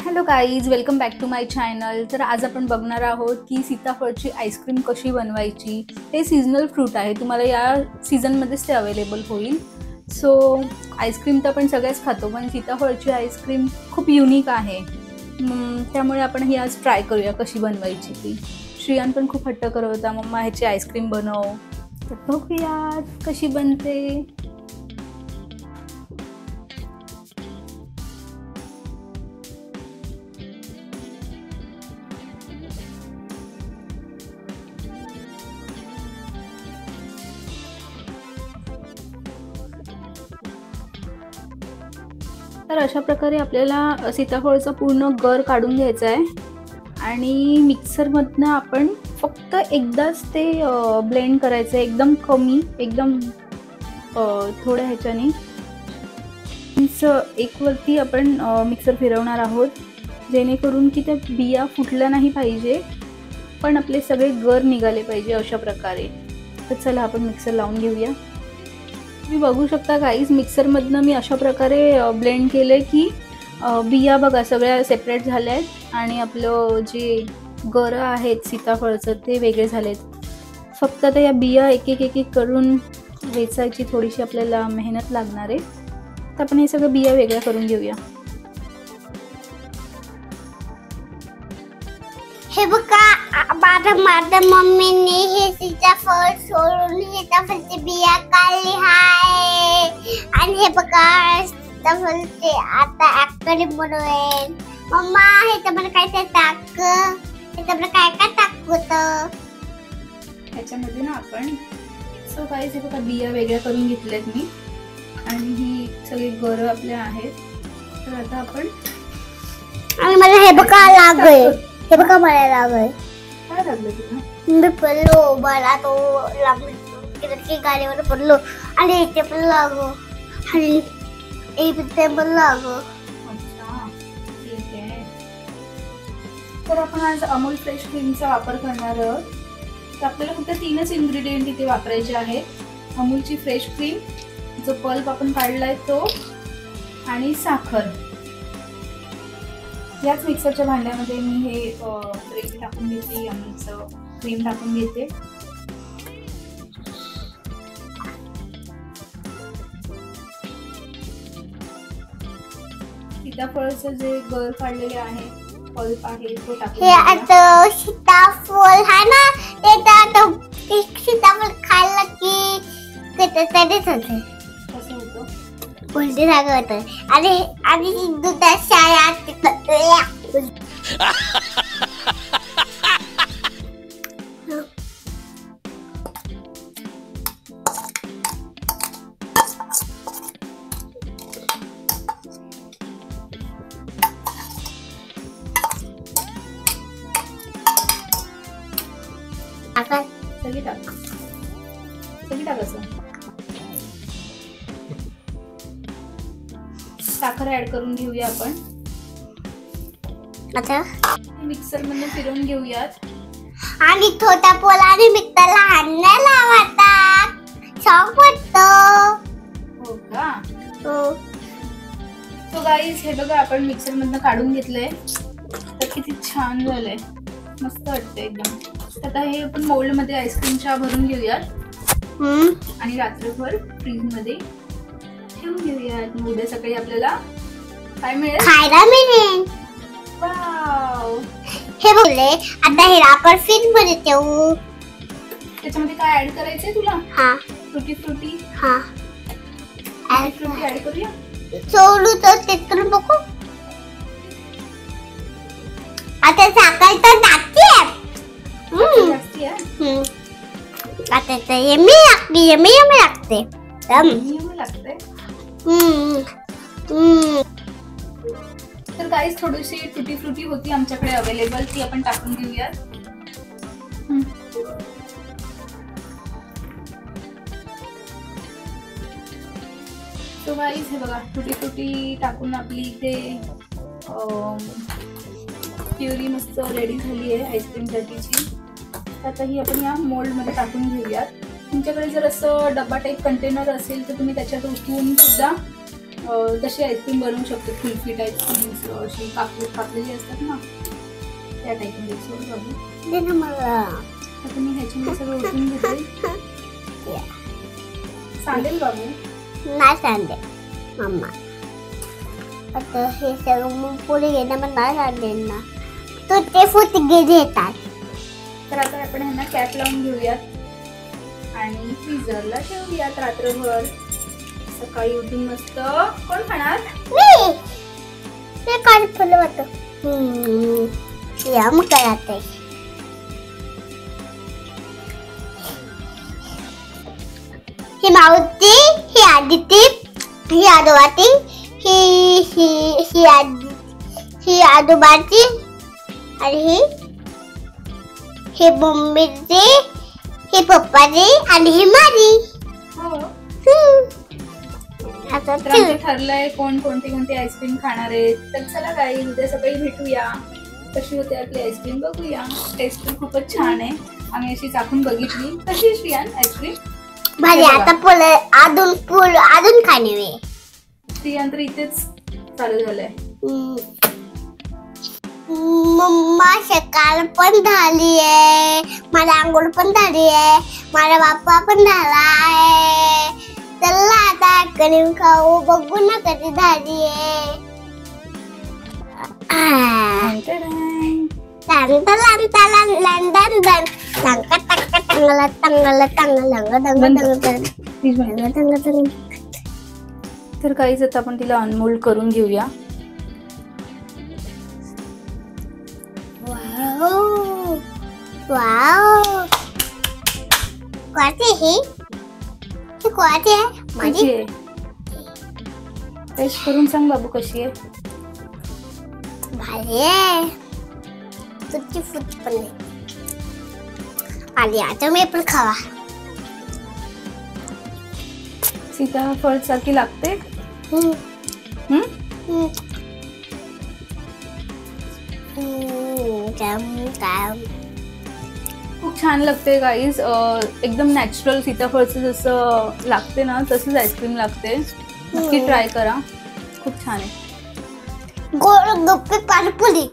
Hello guys, welcome back to my channel. तर आज आपण बघणार आहोत की सीताफळची आईस्क्रीम कशी बनवायची. हे सीजनल फ्रूट आहे, तुम्हाला या सीझनमध्येच ते अवेलेबल होईल. सो आईस्क्रीम तर आपण सगळेच खातो, पण सीताफळची आईस्क्रीम खूप युनिक आहे. त्यामुळे आपण ही आज ट्राय करूया कशी बनवायची ती. श्रियान पण खूप हट्ट करत होता, मम्मा ह्याची आईस्क्रीम बनव. तर बघूयात कशी बनते. तर अशा प्रकारे आपल्याला सीताफळाचा पूर्ण गर काढून घ्यायचा आहे आणि मिक्सरमधनं आपण फक्त एकदाच ते ब्लेंड करायचं आहे. एकदम कमी, एकदम थोड्या ह्याच्याने एकवरती आपण मिक्सर फिरवणार आहोत, जेणेकरून की त्या बिया फुटल्या नाही पाहिजे, पण आपले सगळे गर निघाले पाहिजे अशा प्रकारे. तर चला आपण मिक्सर लावून घेऊया. तुम्ही बघू शकता गाईज, मिक्सरमधनं मी अशा प्रकारे ब्लेंड केले की बिया बघा सगळ्या सेपरेट झाल्या आहेत आणि आपलं जे गरं आहेत सीताफळाचं ते वेगळे झालेत. फक्त आता या बिया एक एक करून वेचायची थोडीशी आपल्याला मेहनत लागणार आहे. तर आपण हे सगळं बिया वेगळ्या करून घेऊया. हे बघा, माझ्या मम्मीने हे सीताफळ सोडून सीताफळची बिया काढली आहे. आणि हे बघा, सीताफळचे आता आईस्क्रीम बनवेल. मम्मा ह्याच्यामध्ये काय ते टाक, ह्याच्यामध्ये काय काय टाकतं ह्याच्यामध्ये ना आपण. सो गाईज, हे बघा बिया वेगळ्या करून घेतल्यात मी आणि ही सगळी गरं आपल्या आहेत. तर आता आपण आणि मला हे बघा लागलंय, हे बघा मला लागलंय. काय लागलं तुला? मी पडलो, मला तो लागलं गाडीवर पडलो आणि इथे पण लागलो आणि इथे पण लागलो. अच्छा, ठीक आहे. तर आपण आज अमूल फ्रेश क्रीमचा वापर करणार आहोत. तर आपल्याला फक्त 3च इन्ग्रेडियंट इथे वापरायचे आहेत. अमूलची फ्रेश क्रीम, जो पल्प आपण काढलाय तो, आणि साखर. याच मिक्सरच्या भांड्यामध्ये मी हे क्रीम टाकून घेते, अमूलचं क्रीम टाकून घेते. सीताफळाचं जे गर काढलेले आहे, पल्प आहे, तो टाकून. हे आता सीताफळ आहे ना, ते सीताफळ खाल्लं की तरीच होते. कसं होतं? उलटी जागा होतं आणि दुधात शाळेत सगळी टाकायचं. साखर ऍड करून घेऊया आपण. आता मिक्सर मध्ये फिरवून घेऊयात. आणि छोटा पोलाने मिक्सरला हाणण्या लावतात, शॉक वाटतो. हो का? हो. सो गाईज, हे बघा आपण मिक्सर मधनं काढून घेतलंय. तर किती छान झालंय, मस्त वाटतंय एकदम. आता हे आपण मोल्ड मध्ये आईस्क्रीमच्या भरून घेऊयात आणि रात्रभर फ्रीज मध्ये ठेवून घेऊयात. उद्या सकाळी आपल्याला काय मिळेल? खायला मिळेल. वाव. हे बोलले, आता हे आपण फ्रीज मध्ये ठेवू. त्याच्यामध्ये काय ऍड करायचंय तुला? हा, टुटी फ्रुटी. हा, फ्रुटी ऍड करूया. सोडू तर ते करून बघू. आता साखर तर टाकते. जास्ती आहे. आता तर यम्मी लागते. लागतंय. तर गाईज, थोडीशी टुटी फ्रुटी होती आमच्याकडे अवेलेबल, ती आपण टाकून घेऊयात. तो गाईज, हे बघा टुटी फ्रुटी टाकून आपली इथे प्युरी मस्त रेडी झाली आहे आईस्क्रीमसाठीची. आता ही आपण या मोल्ड मध्ये टाकून घेऊयात. तुमच्याकडे जर असं डब्बा टाईप कंटेनर असेल तर तुम्ही त्याच्यात उठवून सुद्धा तशी आईस्क्रीम बनवू शकतो, कुल्फी टाईप अशी कापलेली असतात ना त्या टाईपमध्ये. सोड बाबू, दे ना मला. आता मी ह्याच्यामध्ये सगळं ओतून घेते. चालेल बाबू? नाही सांगते मम्मा. आता हे सगळं मग पुढे घेणं पण नाही सांगते ना. तू ते फुट घेतात. तर आता आपण ह्यांना कॅप लावून घेऊयात आणि फ्रीजरला ठेवूयात रात्रभर. सकाळी उठून मस्त कोण खाणार? मी ते काय फुलं होतं. या मग काय आता ही मावती, ही आदिती, ही आदोबाची, ही आदोबाची आणि ही मम्मीची, ही पप्पाची आणि ही माझी. हो. आता तर आमचं ठरलंय कोण कोणती आईस्क्रीम खाणार आहे. तर चला काही उद्या सकाळी भेटूया, कशी होते आपली आईस्क्रीम बघूया. टेस्ट पण खूपच छान आहे, आम्ही अशी चाखून बघितली. कशी आहे श्रियान आईस्क्रीम? भाजी. आता अजून खाणे वे. श्रियान तर इथेच चालू झालंय. मम्मा सकाळ पण झाली आहे, मला आंघोळ पण झाली आहे, माझा बाप्पा पण झाला आहे. चला आता आईस्क्रीम खाऊ, बघू ना कधी झाली आहे. तर काहीच आता आपण तिला अनमोल्ड करून घेऊया. वाव वाव, कोणती ही? कोणती आहे माझी? टेस्ट करून सांग बाबू कशी आहे. भारी आहे. तुझी फूट पण आहे. आली आता मी पण खावा. सीताफळ सारखी लागते. खूप छान लागते गाईज. एकदम नॅचरल सीताफळचं जसं लागते ना तसंच आईस्क्रीम लागते. नक्की ट्राय करा, खूप छान आहे. गोळगप्पे पाणीपुरी.